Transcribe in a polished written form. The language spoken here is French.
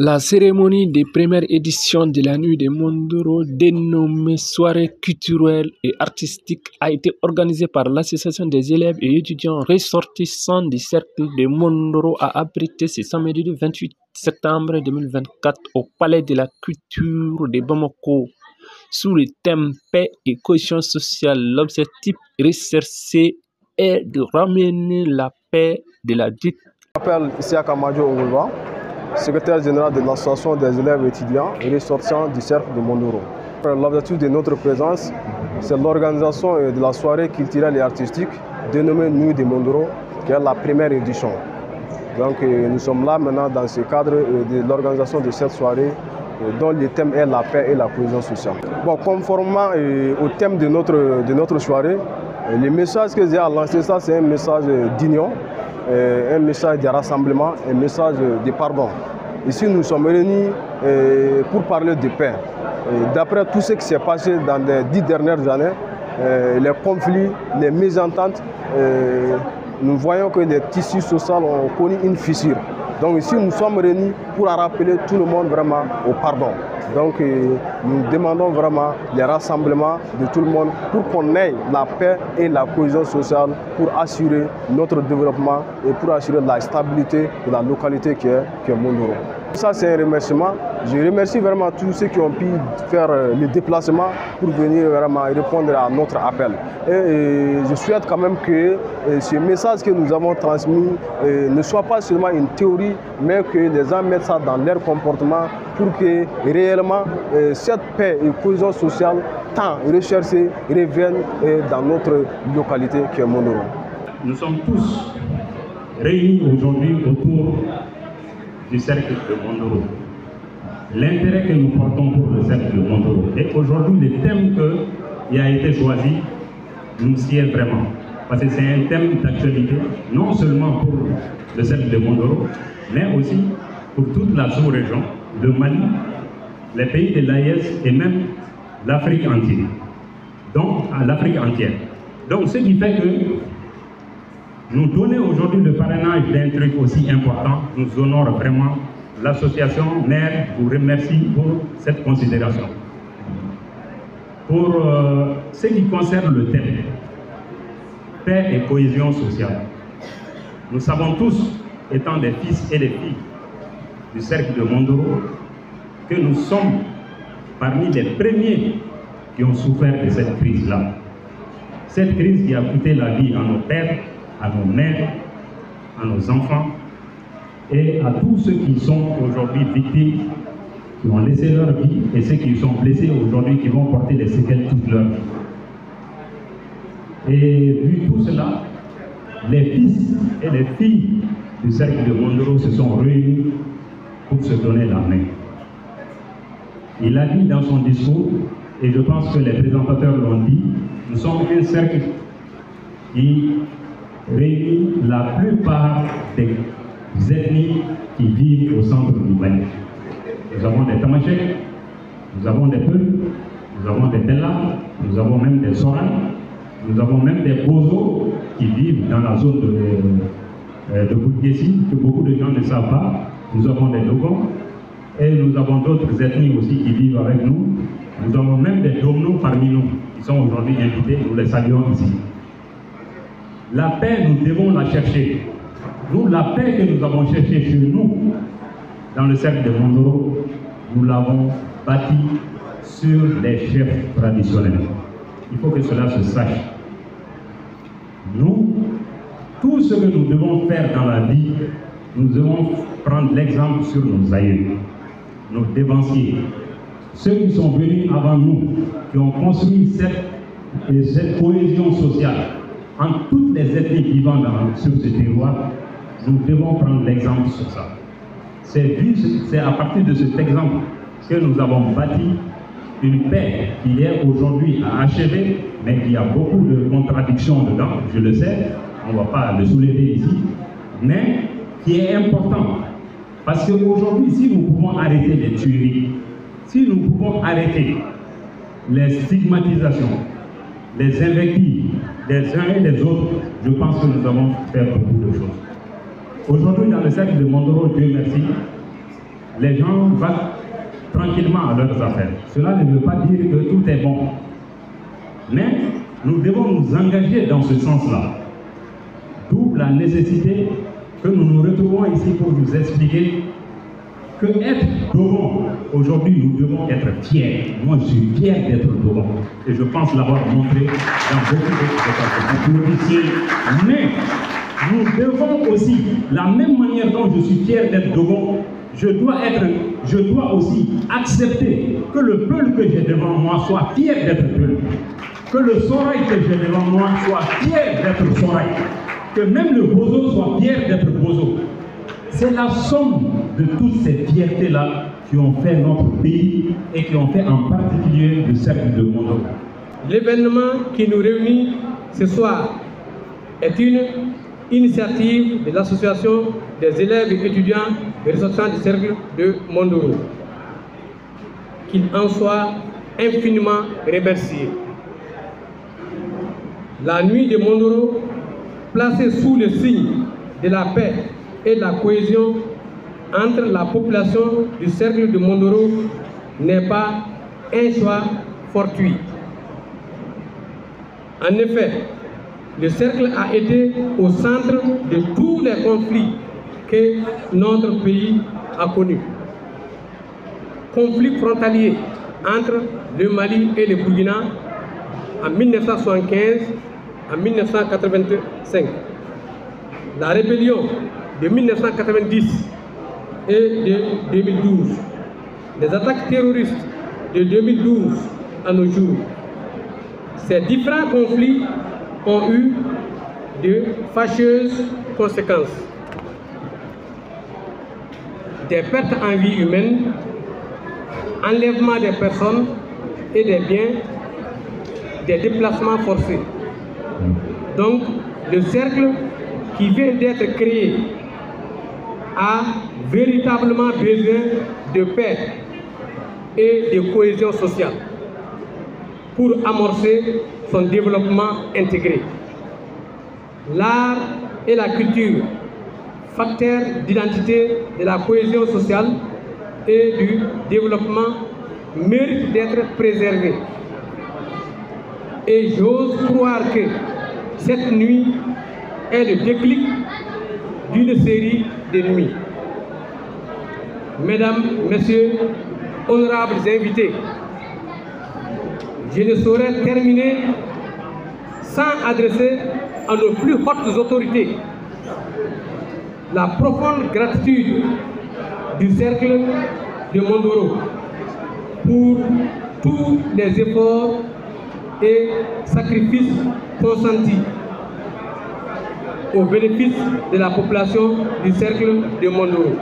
La cérémonie des premières éditions de la Nuit des Mondoro, dénommée Soirée culturelle et artistique, a été organisée par l'Association des élèves et étudiants ressortissants du cercle de Mondoro a abrité ce samedi le 28 septembre 2024 au Palais de la Culture de Bamako. Sous le thème paix et cohésion sociale, l'objectif recherché est de ramener la paix de la dite. Je m'appelle Isiaka Majo Oulva, secrétaire général de l'association des élèves étudiants et ressortissants du cercle de Mondoro. L'objectif de notre présence, c'est l'organisation de la soirée culturelle et artistique dénommée Nuit de Mondoro, qui est la première édition. Donc nous sommes là maintenant dans ce cadre de l'organisation de cette soirée dont le thème est la paix et la cohésion sociale. Bon, conformément au thème de notre soirée, le message que j'ai à lancer, ça c'est un message d'union, un message de rassemblement, un message de pardon. Ici nous sommes réunis pour parler de paix. D'après tout ce qui s'est passé dans les 10 dernières années, les conflits, les mésententes, nous voyons que les tissus sociaux ont connu une fissure. Donc ici, nous sommes réunis pour rappeler tout le monde vraiment au pardon. Donc nous demandons vraiment les rassemblements de tout le monde pour qu'on ait la paix et la cohésion sociale pour assurer notre développement et pour assurer la stabilité de la localité qui est Mondoro. Ça, c'est un remerciement. Je remercie vraiment tous ceux qui ont pu faire le déplacement pour venir vraiment répondre à notre appel. Et je souhaite quand même que ce message que nous avons transmis ne soit pas seulement une théorie, mais que les gens mettent ça dans leur comportement pour que réellement cette paix et cohésion sociale tant recherchée revienne dans notre localité qui est Mondoro. Nous sommes tous réunis aujourd'hui autour du cercle de Mondoro. L'intérêt que nous portons pour le cercle de Mondoro. Et aujourd'hui, le thème qui a été choisi nous sied vraiment. Parce que c'est un thème d'actualité, non seulement pour le cercle de Mondoro, mais aussi pour toute la sous-région, le Mali, les pays de l'AES et même l'Afrique entière. Donc, à l'Afrique entière. Donc, ce qui fait que nous donner aujourd'hui le parrainage d'un truc aussi important, nous honore vraiment. L'association mère vous remercie pour cette considération. Pour ce qui concerne le thème, paix et cohésion sociale, nous savons tous, étant des fils et des filles du cercle de Mondoro, que nous sommes parmi les premiers qui ont souffert de cette crise-là. Cette crise qui a coûté la vie à nos pères, à nos mères, à nos enfants et à tous ceux qui sont aujourd'hui victimes, qui ont laissé leur vie et ceux qui sont blessés aujourd'hui, qui vont porter des séquelles toute leur vie. Et vu tout cela, les fils et les filles du cercle de Mondoro se sont réunis pour se donner la main. Il a dit dans son discours, et je pense que les présentateurs l'ont dit, nous sommes un cercle qui réunit la plupart des ethnies qui vivent au centre du Mali. Nous avons des Tamashek, nous avons des Peuls, nous avons des Bella, nous avons même des Soran, nous avons même des Bozo qui vivent dans la zone de Boudgessi, que beaucoup de gens ne savent pas. Nous avons des Dogons et nous avons d'autres ethnies aussi qui vivent avec nous. Nous avons même des Domnos parmi nous qui sont aujourd'hui invités, nous les saluons ici. La paix, nous devons la chercher. Nous, la paix que nous avons cherchée chez nous, dans le cercle de Mondoro, nous l'avons bâtie sur les chefs traditionnels. Il faut que cela se sache. Nous, tout ce que nous devons faire dans la vie, nous devons prendre l'exemple sur nos aïeux, nos dévanciers, ceux qui sont venus avant nous, qui ont construit cette cohésion sociale entre toutes les ethnies vivant sur ce terroir. Nous devons prendre l'exemple sur ça. C'est à partir de cet exemple que nous avons bâti une paix qui est aujourd'hui à achever, mais qui a beaucoup de contradictions dedans, je le sais, on ne va pas le soulever ici, mais qui est important. Parce qu'aujourd'hui, si nous pouvons arrêter les tueries, si nous pouvons arrêter les stigmatisations, les invectives des uns et des autres, je pense que nous avons fait beaucoup de choses. Aujourd'hui, dans le cercle de Mondoro, Dieu merci, les gens vont tranquillement à leurs affaires. Cela ne veut pas dire que tout est bon. Mais nous devons nous engager dans ce sens-là. D'où la nécessité que nous nous retrouvons ici pour vous expliquer que être Dogon, aujourd'hui nous devons être fiers. Moi je suis fier d'être Dogon. Et je pense l'avoir montré dans beaucoup d'autres départements. Mais nous devons aussi, la même manière dont je suis fier d'être Dogon, je dois aussi accepter que le peuple que j'ai devant moi soit fier d'être peuple. Que le Soraï que j'ai devant moi soit fier d'être Soraï. Que même le Bozo soit fier d'être Bozo. C'est la somme de toutes ces fiertés-là qui ont fait notre pays et qui ont fait en particulier le cercle de Mondoro. L'événement qui nous réunit ce soir est une initiative de l'association des élèves et étudiants et ressortissants du cercle de Mondoro. Qu'il en soit infiniment remercié. La nuit de Mondoro, placée sous le signe de la paix et de la cohésion entre la population du cercle de Mondoro, n'est pas un choix fortuit. En effet, le cercle a été au centre de tous les conflits que notre pays a connus. Conflits frontaliers entre le Mali et le Burkina en 1975, en 1985. La rébellion de 1990 et de 2012. Les attaques terroristes de 2012 à nos jours. Ces différents conflits ont eu de fâcheuses conséquences. Des pertes en vie humaine, enlèvement des personnes et des biens, des déplacements forcés. Donc, le cercle qui vient d'être créé a véritablement besoin de paix et de cohésion sociale pour amorcer son développement intégré. L'art et la culture, facteurs d'identité de la cohésion sociale et du développement, méritent d'être préservés. Et j'ose croire que cette nuit est le déclic d'une série de nuits. Mesdames, Messieurs, honorables invités, je ne saurais terminer sans adresser à nos plus hautes autorités la profonde gratitude du cercle de Mondoro pour tous les efforts et sacrifices consentis au bénéfice de la population du cercle de Mondoro.